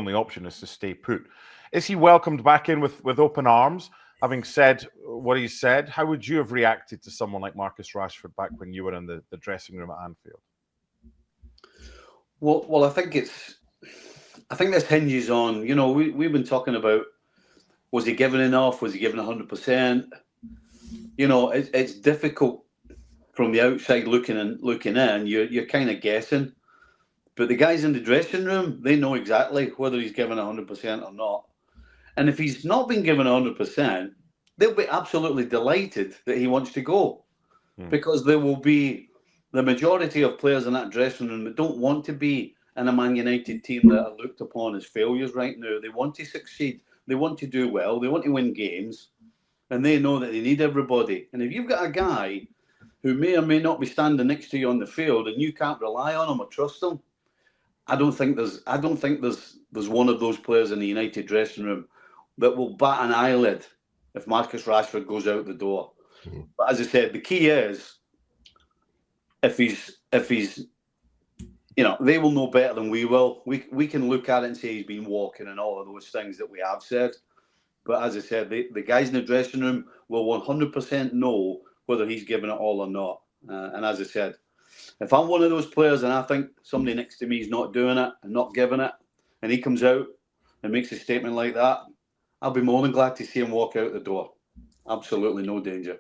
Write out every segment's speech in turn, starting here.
only option is to stay put. Is he welcomed back in with open arms, having said what he said? How would you have reacted to someone like Marcus Rashford back when you were in the dressing room at Anfield? Well, I think this hinges on, we've been talking about, was he giving enough? Was he giving 100%? It's difficult from the outside looking in. You're kind of guessing, but the guys in the dressing room, they know exactly whether he's giving 100% or not. And if he's not been given 100%, they'll be absolutely delighted that he wants to go, because there will be the majority of players in that dressing room that don't want to be in a Man United team that are looked upon as failures right now. They want to succeed. They want to do well. They want to win games. And they know that they need everybody. And if you've got a guy who may or may not be standing next to you on the field and you can't rely on him or trust him, I don't think there's one of those players in the United dressing room that will bat an eyelid if Marcus Rashford goes out the door. But as I said, the key is if he's they will know better than we will. We can look at it and say he's been walking and all of those things that we have said. But as I said, the guys in the dressing room will 100% know whether he's giving it all or not. And as I said, if I'm one of those players and I think somebody next to me is not doing it and not giving it, and he comes out and makes a statement like that, I'll be more than glad to see him walk out the door. Absolutely no danger.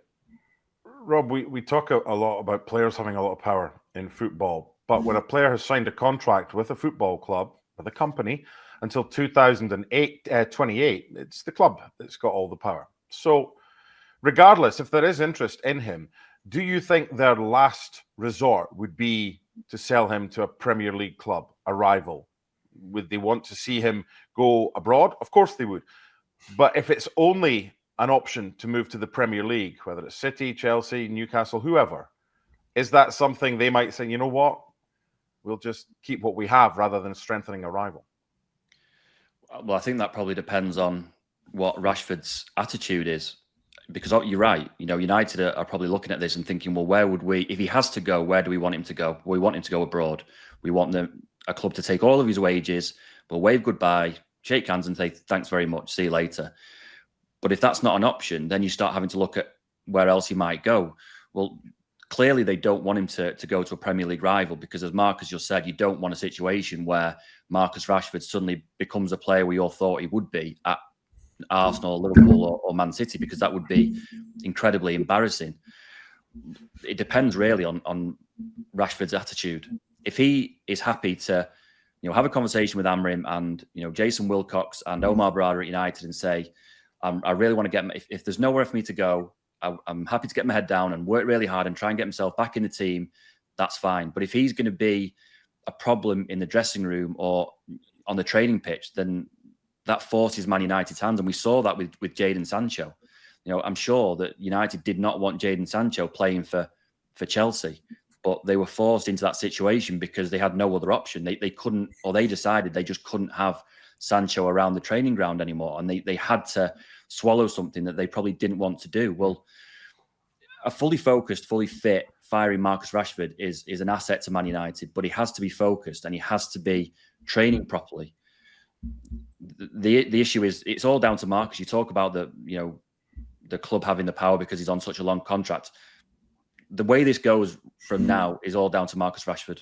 Rob, we talk a lot about players having a lot of power in football, but when a player has signed a contract with a football club, with a company, until 2028, it's the club that's got all the power. So regardless, if there is interest in him, do you think their last resort would be to sell him to a Premier League club, a rival? Would they want to see him go abroad? Of course they would. But if it's only an option to move to the Premier League, whether it's City, Chelsea, Newcastle, whoever, is that something they might say, you know what, we'll just keep what we have rather than strengthening a rival? Well, I think that probably depends on what Rashford's attitude is. Because you're right, United are probably looking at this and thinking, well, where would we, if he has to go, where do we want him to go? Well, we want him to go abroad. We want a club to take all of his wages, we'll wave goodbye, shake hands and say, thanks very much, see you later. But if that's not an option, then you start having to look at where else he might go. Well, clearly they don't want him to go to a Premier League rival, because as Marcus just said, you don't want a situation where Marcus Rashford suddenly becomes a player we all thought he would be at Arsenal, Liverpool or Man City, because that would be incredibly embarrassing. It depends really on Rashford's attitude. If he is happy to have a conversation with Amrim and Jason Wilcox and Omar Barada at United and say, I really want to get if there's nowhere for me to go, I'm happy to get my head down and work really hard and try and get himself back in the team, that's fine. But if he's going to be a problem in the dressing room or on the training pitch, then that forces Man United's hands. And we saw that with Jadon Sancho. I'm sure that United did not want Jadon Sancho playing for Chelsea, but they were forced into that situation because they had no other option. They couldn't, or they decided they just couldn't have Sancho around the training ground anymore. And they had to swallow something that they probably didn't want to do. Well, a fully focused, fully fit, fiery Marcus Rashford is an asset to Man United, but he has to be focused and he has to be training properly. The issue is it's all down to Marcus. You talk about the club having the power because he's on such a long contract. The way this goes from now is all down to Marcus Rashford.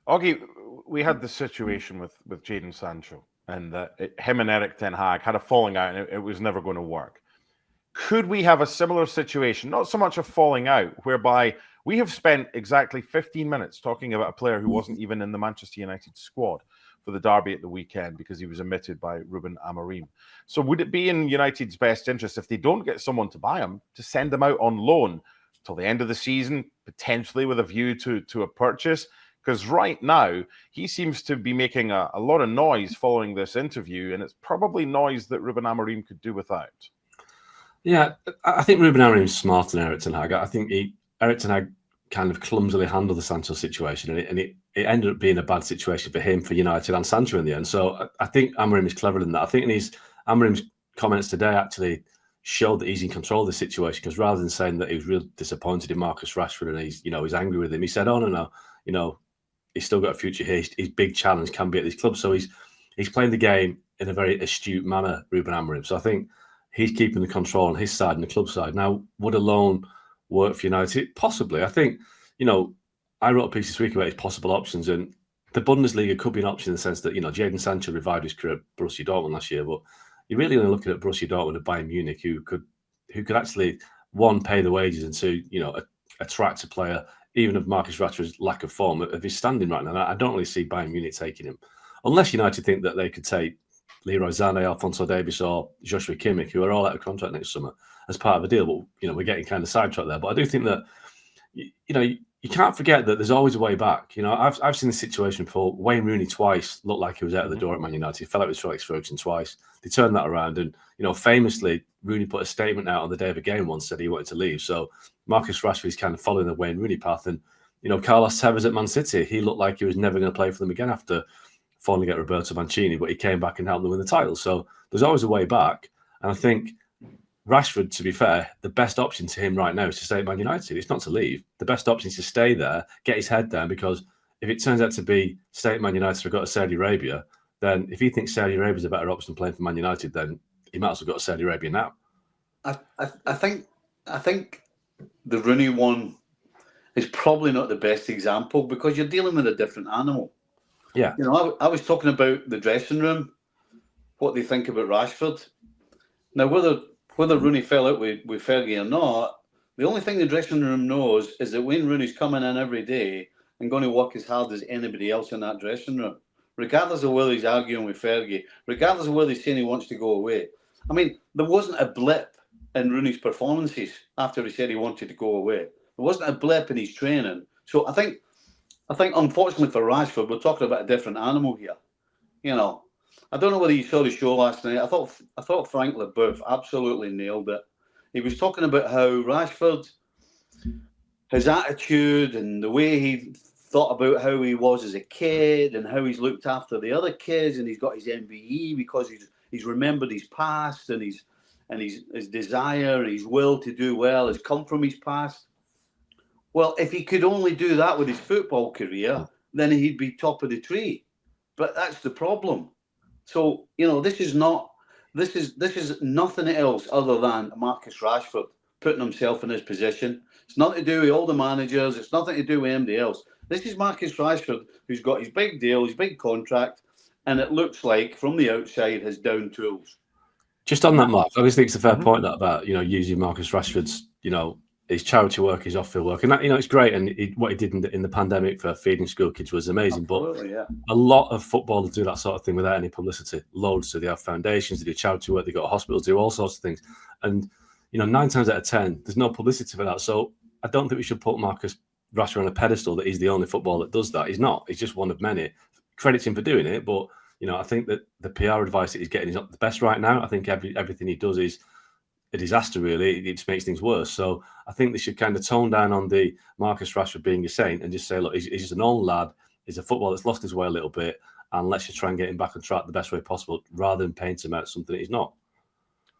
Augie, we had this situation with Jadon Sancho, and him and Erik ten Hag had a falling out, and it was never going to work. Could we have a similar situation, not so much a falling out, whereby we have spent exactly 15 minutes talking about a player who wasn't even in the Manchester United squad for the derby at the weekend because he was omitted by Ruben Amorim. So would it be in United's best interest, if they don't get someone to buy him, to send him out on loan till the end of the season, potentially with a view to a purchase? Because right now, he seems to be making a lot of noise following this interview, and it's probably noise that Ruben Amorim could do without. Yeah, I think Ruben Amorim's smarter than Erik ten Hag. I think Erik ten Hag kind of clumsily handled the Sancho situation, and it ended up being a bad situation for him, for United and Sancho in the end. So I think Amorim is cleverer than that. I think Amorim's comments today actually showed that he's in control of the situation, because rather than saying that he was real disappointed in Marcus Rashford and he's angry with him, he said, "Oh no, he's still got a future here. His big challenge can be at this club. So he's playing the game in a very astute manner, Ruben Amorim. So I think he's keeping the control on his side and the club side. Now, would a loan work for United? Possibly. I think, I wrote a piece this week about his possible options, and the Bundesliga could be an option in the sense that, Jadon Sancho revived his career at Borussia Dortmund last year, but you're really only looking at Borussia Dortmund and Bayern Munich, who could actually, one, pay the wages, and two, attract a player, even of Marcus Rashford's lack of form, of his standing right now. I don't really see Bayern Munich taking him, unless United think that they could take Leroy Sané, Alphonso Davies, or Joshua Kimmich, who are all out of contract next summer, as part of a deal. But we're getting kind of sidetracked there. But I do think that you can't forget that there's always a way back. I've seen this situation before. Wayne Rooney twice looked like he was out of the door at Man United. He fell out with Felix Ferguson twice. They turned that around, and famously, Rooney put a statement out on the day of a game once, said he wanted to leave. So Marcus Rashford is kind of following the Wayne Rooney path, and Carlos Tevez at Man City, he looked like he was never going to play for them again after falling at Roberto Mancini, but he came back and helped them win the title. So there's always a way back, and I think Rashford, to be fair, the best option to him right now is to stay at Man United. It's not to leave. The best option is to stay there, get his head down, because if it turns out to be stay at Man United or go to Saudi Arabia, then if he thinks Saudi Arabia is a better option than playing for Man United, then he might as well go to Saudi Arabia now. I think the Rooney one is probably not the best example, because you're dealing with a different animal. Yeah. I was talking about the dressing room, what they think about Rashford. Now, whether Rooney fell out with Fergie or not, the only thing the dressing room knows is that Wayne Rooney's coming in every day and going to work as hard as anybody else in that dressing room, regardless of whether he's arguing with Fergie, regardless of whether he's saying he wants to go away. I mean, there wasn't a blip in Rooney's performances after he said he wanted to go away. There wasn't a blip in his training. So I think unfortunately for Rashford, we're talking about a different animal here. I don't know whether you saw the show last night. I thought Frank Leboeuf absolutely nailed it. He was talking about how Rashford, his attitude and the way he thought about how he was as a kid and how he's looked after the other kids, and he's got his MBE because he's remembered his past, and his desire, his will to do well has come from his past. Well, if he could only do that with his football career, then he'd be top of the tree. But that's the problem. So, this is nothing else other than Marcus Rashford putting himself in his position. It's nothing to do with all the managers. It's nothing to do with anybody else. This is Marcus Rashford, who's got his big deal, his big contract, and it looks like, from the outside, his down tools. Just on that, Mark, I always think it's a fair point about using Marcus Rashford's his charity work, his off-field work, and that it's great. And what he did in the pandemic for feeding school kids was amazing. Absolutely, but a lot of footballers do that sort of thing without any publicity. Loads do. They have foundations, they do charity work, they go to hospitals, do all sorts of things. And 9 times out of 10, there's no publicity for that. So I don't think we should put Marcus Rashford on a pedestal that he's the only footballer that does that. He's not. He's just one of many. Credits him for doing it, but I think that the PR advice that he's getting is not the best right now. I think everything he does is a disaster, really. It just makes things worse. So I think they should kind of tone down on the Marcus Rashford being a saint and just say, look, he's just an old lad. He's a footballer that's lost his way a little bit, and let's just try and get him back on track the best way possible, rather than paint him out something that he's not.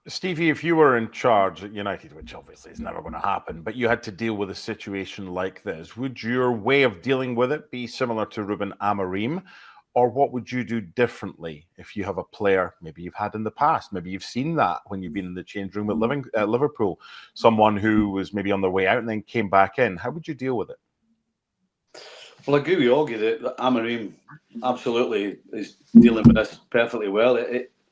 Stevie, if you were in charge at United, which obviously is never going to happen, but you had to deal with a situation like this, would your way of dealing with it be similar to Ruben Amorim? Or what would you do differently if you have a player maybe you've had in the past? Maybe you've seen that when you've been in the change room at Liverpool, someone who was maybe on their way out and then came back in. How would you deal with it? Well, I agree with Augie that Amorim absolutely is dealing with this perfectly well.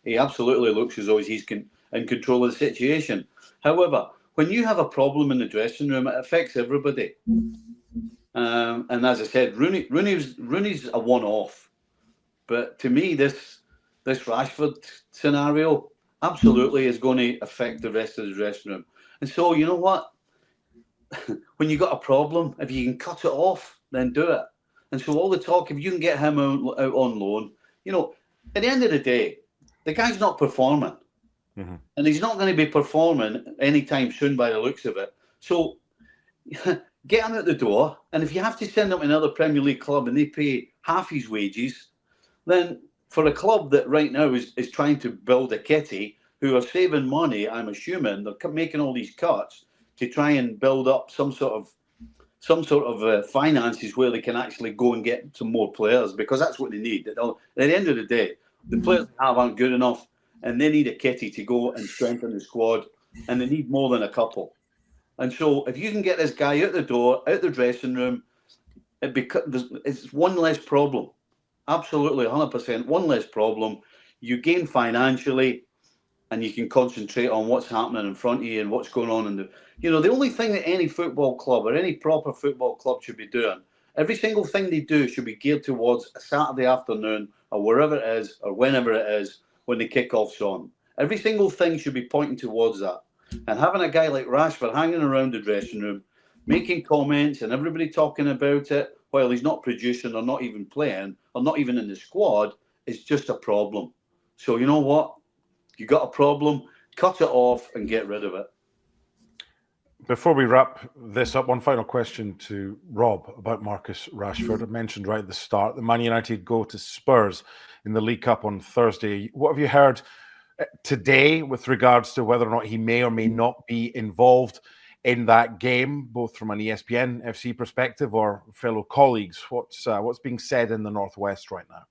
He absolutely looks as though he's in control of the situation. However, when you have a problem in the dressing room, it affects everybody. And as I said, Rooney's a one-off. But to me, this Rashford scenario absolutely is going to affect the rest of the dressing room. And so, you know what? When you got a problem, if you can cut it off, then do it. And so all the talk, if you can get him out on loan, at the end of the day, the guy's not performing. Mm-hmm. And he's not going to be performing anytime soon by the looks of it. So get him out the door. And if you have to send him to another Premier League club and they pay half his wages, then for a club that right now is trying to build a kitty, who are saving money, I'm assuming, they're making all these cuts to try and build up some sort of some sort of finances where they can actually go and get some more players, because that's what they need. At the end of the day, the players they have aren't good enough, and they need a kitty to go and strengthen the squad, and they need more than a couple. And so if you can get this guy out the door, out the dressing room, it's one less problem. Absolutely, 100%, one less problem. You gain financially, and you can concentrate on what's happening in front of you and what's going on in the... the only thing that any football club or any proper football club should be doing, every single thing they do should be geared towards a Saturday afternoon or wherever it is or whenever it is when the kickoff's on. Every single thing should be pointing towards that. And having a guy like Rashford hanging around the dressing room, making comments and everybody talking about it while he's not producing or not even playing or not even in the squad is just a problem. So you know what? You got a problem, cut it off and get rid of it. Before we wrap this up, one final question to Rob about Marcus Rashford. I mentioned right at the start that Man United go to Spurs in the League Cup on Thursday. What have you heard today with regards to whether or not he may or may not be involved in that game, both from an ESPN FC perspective or fellow colleagues? What's being said in the Northwest right now?